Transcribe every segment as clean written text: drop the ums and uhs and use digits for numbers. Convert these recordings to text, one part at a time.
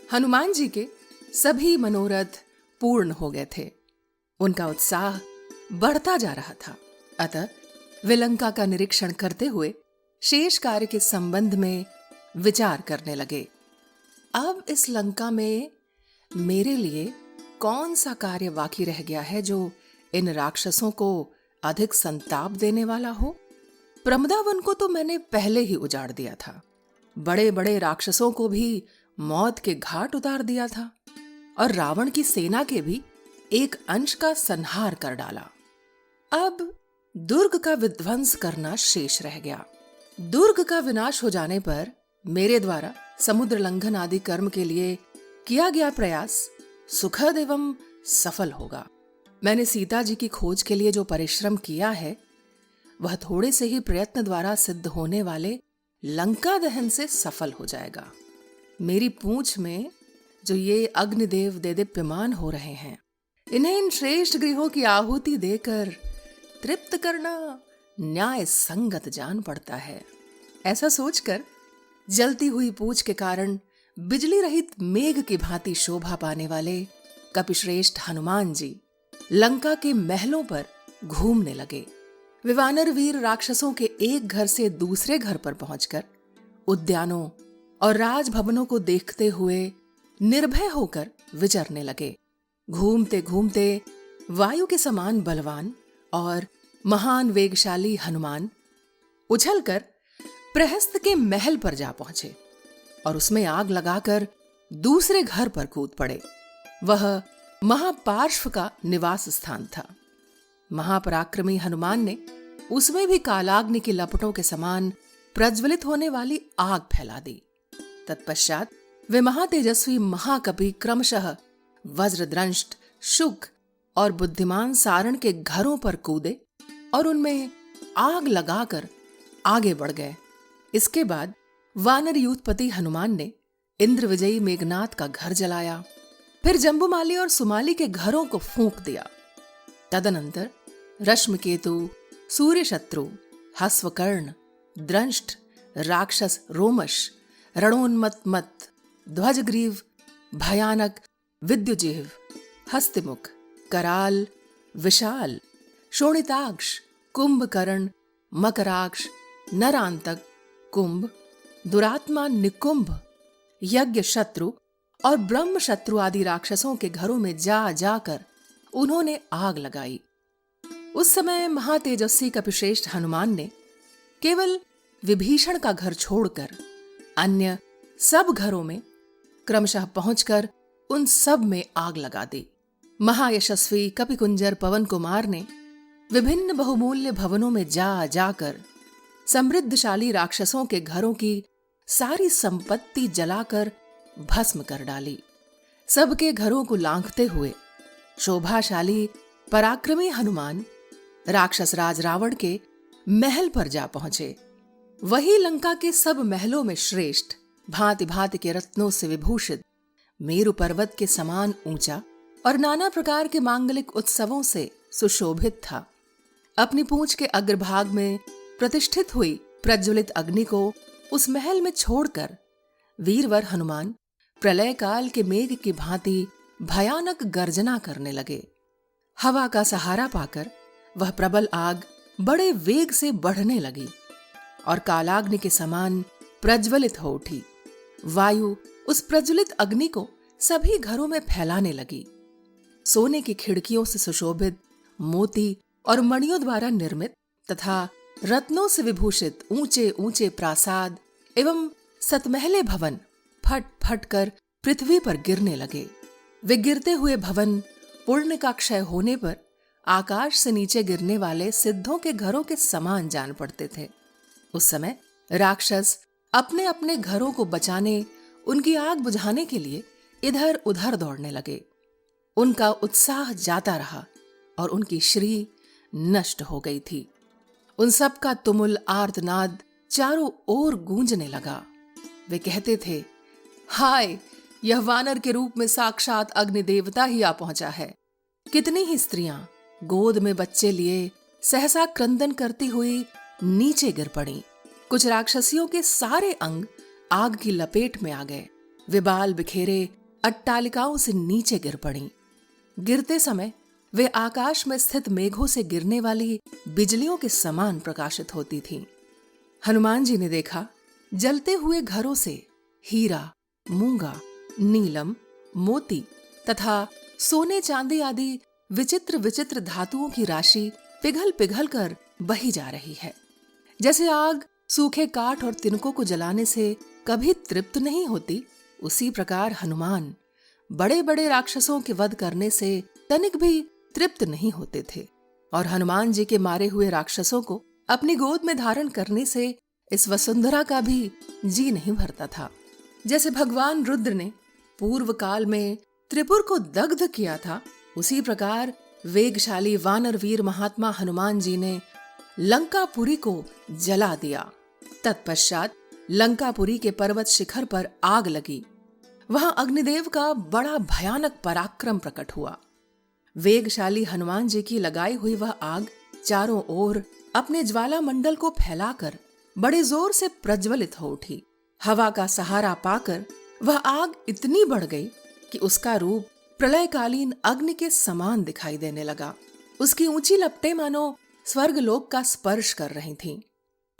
हनुमान जी के सभी मनोरथ पूर्ण हो गए थे। उनका उत्साह बढ़ता जा रहा था। अतः वे लंका का निरीक्षण करते हुए शेष कार्य के संबंध में विचार करने लगे। अब इस लंका में मेरे लिए कौन सा कार्य बाकी रह गया है जो इन राक्षसों को अधिक संताप देने वाला हो? प्रमदावन को तो मैंने पहले ही उजाड़ दिया था, बड़े बड़े राक्षसों को भी मौत के घाट उतार दिया था और रावण की सेना के भी एक अंश का संहार कर डाला। अब दुर्ग का विध्वंस करना शेष रह गया। दुर्ग का विनाश हो जाने पर मेरे द्वारा समुद्र लंघन आदि कर्म के लिए किया गया प्रयास सुखद एवं सफल होगा। मैंने सीता जी की खोज के लिए जो परिश्रम किया है वह थोड़े से ही प्रयत्न द्वारा सिद्ध होने वाले लंका दहन से सफल हो जाएगा। मेरी पूंछ में जो ये अग्निदेव देदीप्यमान हो रहे हैं, इन्हें इन श्रेष्ठ गृहों की आहुति देकर तृप्त करना न्याय संगत जान पड़ता है। ऐसा सोचकर जलती हुई पूंछ के कारण बिजली रहित मेघ की भांति शोभा पाने वाले कपिश्रेष्ठ हनुमान जी लंका के महलों पर घूमने लगे। वे वानर वीर राक्षसों के एक घर से दूसरे घर पर पहुंचकर उद्यानों और राजभवनों को देखते हुए निर्भय होकर विचरने लगे। घूमते घूमते वायु के समान बलवान और महान वेगशाली हनुमान उछलकर प्रहस्त के महल पर जा पहुंचे और उसमें आग लगाकर दूसरे घर पर कूद पड़े। वह महापार्श्व का निवास स्थान था। महापराक्रमी हनुमान ने उसमें भी कालाग्नि की लपटों के समान प्रज्वलित होने वाली आग फैला दी। तत्पश्चात वे महातेजस्वी महाकपि क्रमशः वज्रद्रंष्ट, शुक और बुद्धिमान सारण के घरों पर कूदे और उनमें आग लगाकर आगे बढ़ गए। इसके बाद वानर यूथपति हनुमान ने इंद्र विजयी मेघनाथ का घर जलाया, फिर जंबुमाली और सुमाली के घरों को फूंक दिया। तदनंतर रश्मिकेतु, सूर्यशत्रु, हस्वकर्ण, द्रंष्ट, राक्षस रोमश, रणोन्मत्त, ध्वजग्रीव, भयानक, विद्युजिह्व, हस्तिमुख, कराल, विशाल, शोणिताक्ष, कुंभकर्ण, मकराक्ष, नरांतक, कुंभ, दुरात्मा निकुंभ, यज्ञ शत्रु और ब्रह्म शत्रु आदि राक्षसों के घरों में जा जाकर उन्होंने आग लगाई। उस समय महातेजस्वी कपिश्रेष्ठ हनुमान ने केवल विभीषण का घर छोड़कर अन्य सब घरों में क्रमशः पहुंचकर उन सब में आग लगा दी। महायशस्वी कपिकुंजर पवन कुमार ने विभिन्न बहुमूल्य भवनों में जा जाकर समृद्धशाली राक्षसों के घरों की सारी संपत्ति जलाकर भस्म कर डाली। सबके घरों को लांघते हुए शोभाशाली पराक्रमी हनुमान राक्षस राज रावण के महल पर जा पहुंचे। वही लंका के सब महलों में श्रेष्ठ, भांति भांति के रत्नों से विभूषित, मेरु पर्वत के समान ऊंचा और नाना प्रकार के मांगलिक उत्सवों से सुशोभित था। अपनी पूंछ के अग्रभाग में प्रतिष्ठित हुई प्रज्वलित अग्नि को उस महल में छोड़कर वीरवर हनुमान प्रलय काल के मेघ की भांति भयानक गर्जना करने लगे। हवा का सहारा पाकर वह प्रबल आग बड़े वेग से बढ़ने लगी और कालाग्नि के समान प्रज्वलित हो उठी। वायु उस प्रज्वलित अग्नि को सभी घरों में फैलाने लगी। सोने की खिड़कियों से सुशोभित, मोती और मणियों द्वारा निर्मित तथा रत्नों से विभूषित ऊंचे ऊंचे प्रासाद एवं सतमहले भवन फट फट कर पृथ्वी पर गिरने लगे। वे गिरते हुए भवन पुण्य का क्षय होने पर आकाश से नीचे गिरने वाले सिद्धों के घरों के समान जान पड़ते थे। उस समय राक्षस अपने अपने घरों को बचाने, उनकी आग बुझाने के लिए इधर उधर दौड़ने लगे। उनका उत्साह जाता रहा और उनकी श्री नष्ट हो गई थी। उन सब का तुमुल आर्तनाद चारों ओर गूंजने लगा। वे कहते थे, हाय, यह वानर के रूप में साक्षात अग्नि देवता ही आ पहुंचा है। कितनी ही स्त्रियां गोद में बच्चे लिए सहसा क्रंदन करती हुई नीचे गिर पड़ी। कुछ राक्षसियों के सारे अंग आग की लपेट में आ गए। वे बाल बिखेरे अट्टालिकाओं से नीचे गिर पड़ीं। गिरते समय वे आकाश में स्थित मेघों से गिरने वाली बिजलियों के समान प्रकाशित होती थीं। हनुमान जी ने देखा जलते हुए घरों से हीरा, मूंगा, नीलम, मोती तथा सोने चांदी आदि विचित्र विचित्र धातुओं की राशि पिघल पिघल कर बही जा रही है। जैसे आग सूखे काठ और तिनकों को जलाने से कभी तृप्त नहीं होती, उसी प्रकार हनुमान बड़े बड़े राक्षसों के वध करने से तनिक भी तृप्त नहीं होते थे और हनुमान जी के मारे हुए राक्षसों को अपनी गोद में धारण करने से इस वसुंधरा का भी जी नहीं भरता था। जैसे भगवान रुद्र ने पूर्व काल में त्रिपुर को दग्ध किया था, उसी प्रकार वेगशाली वानर वीर महात्मा हनुमान जी ने लंकापुरी को जला दिया। तत्पश्चात लंकापुरी के पर्वत शिखर पर आग लगी। वहां अग्निदेव का बड़ा भयानक पराक्रम प्रकट हुआ। वेगशाली हनुमान जी की लगाई हुई वह आग चारों ओर अपने ज्वाला मंडल को फैलाकर बड़े जोर से प्रज्वलित हो उठी। हवा का सहारा पाकर वह आग इतनी बढ़ गई कि उसका रूप प्रलयकालीन अग्नि के समान दिखाई देने लगा। उसकी ऊंची लपटें मानो स्वर्गलोक का स्पर्श कर रही थीं।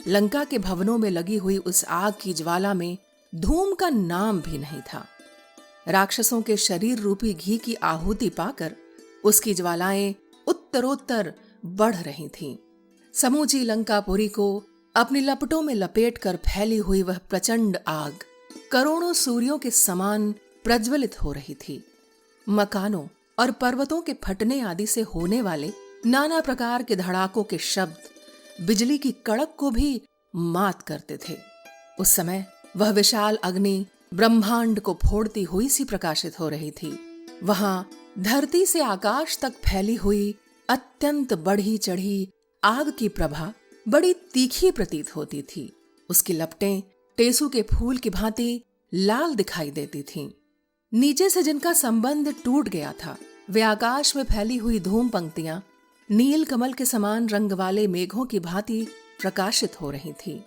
लंका के भवनों में लगी हुई उस आग की ज्वाला में धूम का नाम भी नहीं था। राक्षसों के शरीर रूपी घी की आहुति पाकर उसकी ज्वालाएं उत्तरोत्तर बढ़ रही थीं। समूची लंकापुरी को अपनी लपटों में लपेटकर फैली हुई वह प्रचंड आग करोड़ों सूर्यों के समान प्रज्वलित हो रही थी। मकानों और पर्वतों के फटने आदि से होने वाले नाना प्रकार के धड़ाकों के शब्द बिजली की कड़क को भी मात करते थे। उस समय वह विशाल अग्नि ब्रह्मांड को फोड़ती हुई सी प्रकाशित हो रही थी। वहां धरती से आकाश तक फैली हुई अत्यंत बढ़ी चढ़ी आग की प्रभा बड़ी तीखी प्रतीत होती थी। उसकी लपटें टेसू के फूल की भांति लाल दिखाई देती थीं। नीचे से जिनका संबंध टूट गया था, वे आकाश में फैली हुई धूम पंक्तियां नील कमल के समान रंग वाले मेघों की भांति प्रकाशित हो रही थीं।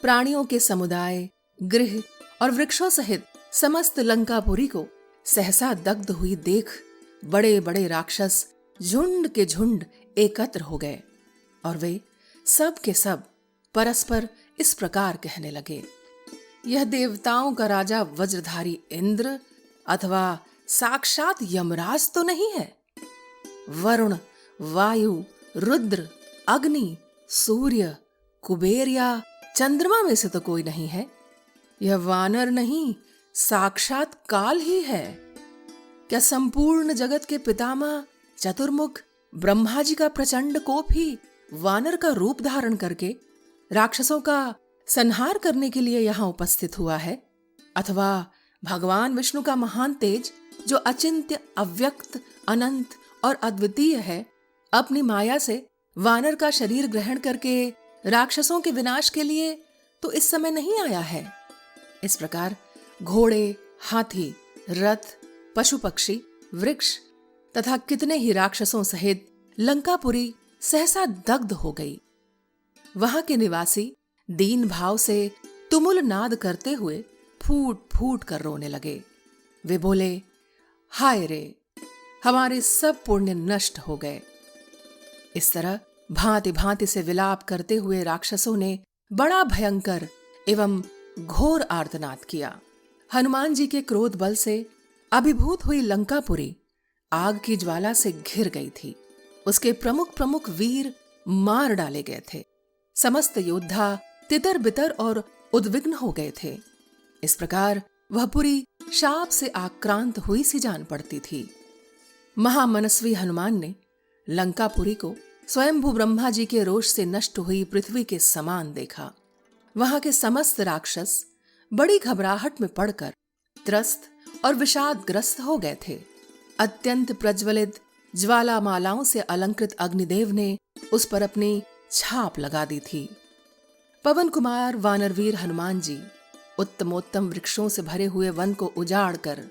प्राणियों के समुदाय, गृह और वृक्षों सहित समस्त लंकापुरी को सहसा दग्ध हुई देख बड़े बड़े राक्षस झुंड के झुंड एकत्र हो गए और वे सब के सब परस्पर इस प्रकार कहने लगे, यह देवताओं का राजा वज्रधारी इंद्र अथवा साक्षात यमराज तो नहीं है? वरुण, वायु, रुद्र, अग्नि, सूर्य, कुबेर या चंद्रमा में से तो कोई नहीं है। यह वानर नहीं, साक्षात काल ही है। क्या संपूर्ण जगत के पितामह चतुर्मुख ब्रह्मा जी का प्रचंड कोप ही वानर का रूप धारण करके राक्षसों का संहार करने के लिए यहाँ उपस्थित हुआ है? अथवा भगवान विष्णु का महान तेज जो अचिंत्य, अव्यक्त, अनंत और अद्वितीय है, अपनी माया से वानर का शरीर ग्रहण करके राक्षसों के विनाश के लिए तो इस समय नहीं आया है। इस प्रकार घोड़े, हाथी, रथ, पशु पक्षी, वृक्ष तथा कितने ही राक्षसों सहित लंकापुरी सहसा दग्ध हो गई। वहां के निवासी दीन भाव से तुमुल नाद करते हुए फूट फूट कर रोने लगे। वे बोले, हाय रे, हमारे सब पुण्य नष्ट हो गए। इस तरह भांति भांति से विलाप करते हुए राक्षसों ने बड़ा भयंकर एवं घोर आर्तनाद किया। हनुमान जी के क्रोध बल से अभिभूत हुई लंकापुरी आग की ज्वाला से घिर गई थी। उसके प्रमुख प्रमुख वीर मार डाले गए थे। समस्त योद्धा तितर बितर और उद्विग्न हो गए थे। इस प्रकार वह पुरी शाप से आक्रांत हुई सी जान पड़ती थी। महामनस्वी हनुमान ने लंकापुरी को स्वयंभू ब्रह्मा जी के रोष से नष्ट हुई पृथ्वी के समान देखा। वहां के समस्त राक्षस बड़ी घबराहट में पड़कर त्रस्त और विषादग्रस्त हो गए थे। अत्यंत प्रज्वलित ज्वालामालाओं से अलंकृत अग्निदेव ने उस पर अपनी छाप लगा दी थी। पवन कुमार वानरवीर हनुमान जी उत्तमोत्तम वृक्षों से भरे हुए वन को उजाड़ कर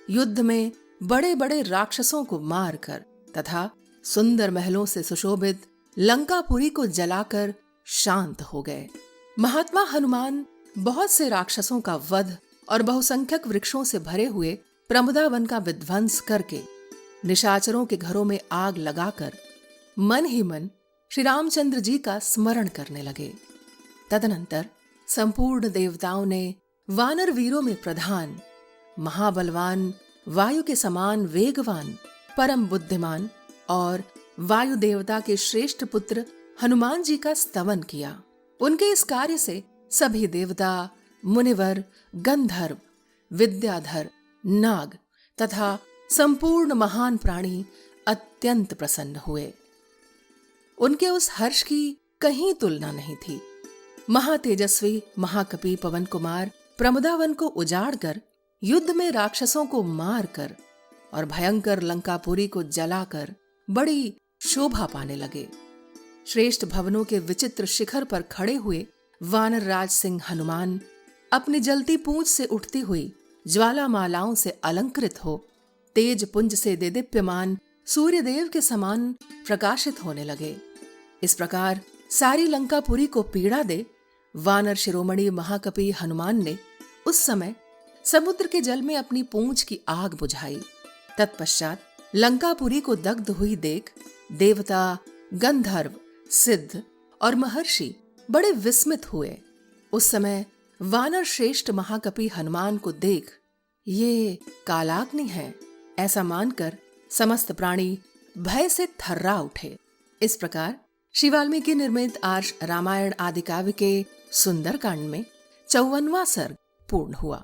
युद्ध में बड़े बड़े राक्षसों को मारकर तथा सुंदर महलों से सुशोभित लंकापुरी को जलाकर शांत हो गए। महात्मा हनुमान बहुत से राक्षसों का वध और बहुसंख्यक वृक्षों से भरे हुए प्रमदावन का विध्वंस करके निशाचरों के घरों में आग लगाकर मन ही मन श्री रामचंद्र जी का स्मरण करने लगे। तदनंतर संपूर्ण देवताओं ने वानर वीरों में प्रधान महाबलवान, वायु के समान वेगवान, परम बुद्धिमान और वायु देवता के श्रेष्ठ पुत्र हनुमान जी का स्तवन किया। उनके इस कार्य से सभी देवता, मुनिवर, गंधर्व, विद्याधर, नाग तथा संपूर्ण महान प्राणी अत्यंत प्रसन्न हुए। उनके उस हर्ष की कहीं तुलना नहीं थी। महातेजस्वी महाकपि पवन कुमार प्रमदावन को उजाड़कर, युद्ध में राक्षसों को मारकर और भयंकर लंकापुरी को जलाकर बड़ी शोभा पाने लगे। श्रेष्ठ भवनों के विचित्र शिखर पर खड़े हुए वानर राज सिंह हनुमान अपनी जलती पूंछ से उठती हुई ज्वालामालाओं से अलंकृत हो तेज पुंज से देदीप्यमान सूर्यदेव के समान प्रकाशित होने लगे। इस प्रकार सारी लंकापुरी को पीड़ा दे वानर शिरोमणि महाकपि हनुमान ने उस समय समुद्र के जल में अपनी पूंछ की आग बुझाई। तत्पश्चात लंकापुरी को दग्ध हुई देख देवता, गंधर्व, सिद्ध और महर्षि बड़े विस्मित हुए। उस समय वानर श्रेष्ठ महाकपि हनुमान को देख ये कालाग्नि है ऐसा मानकर समस्त प्राणी भय से थर्रा उठे। इस प्रकार श्री वाल्मीकि निर्मित आर्ष रामायण आदि काव्य के सुंदर कांड में 54वां सर्ग पूर्ण हुआ।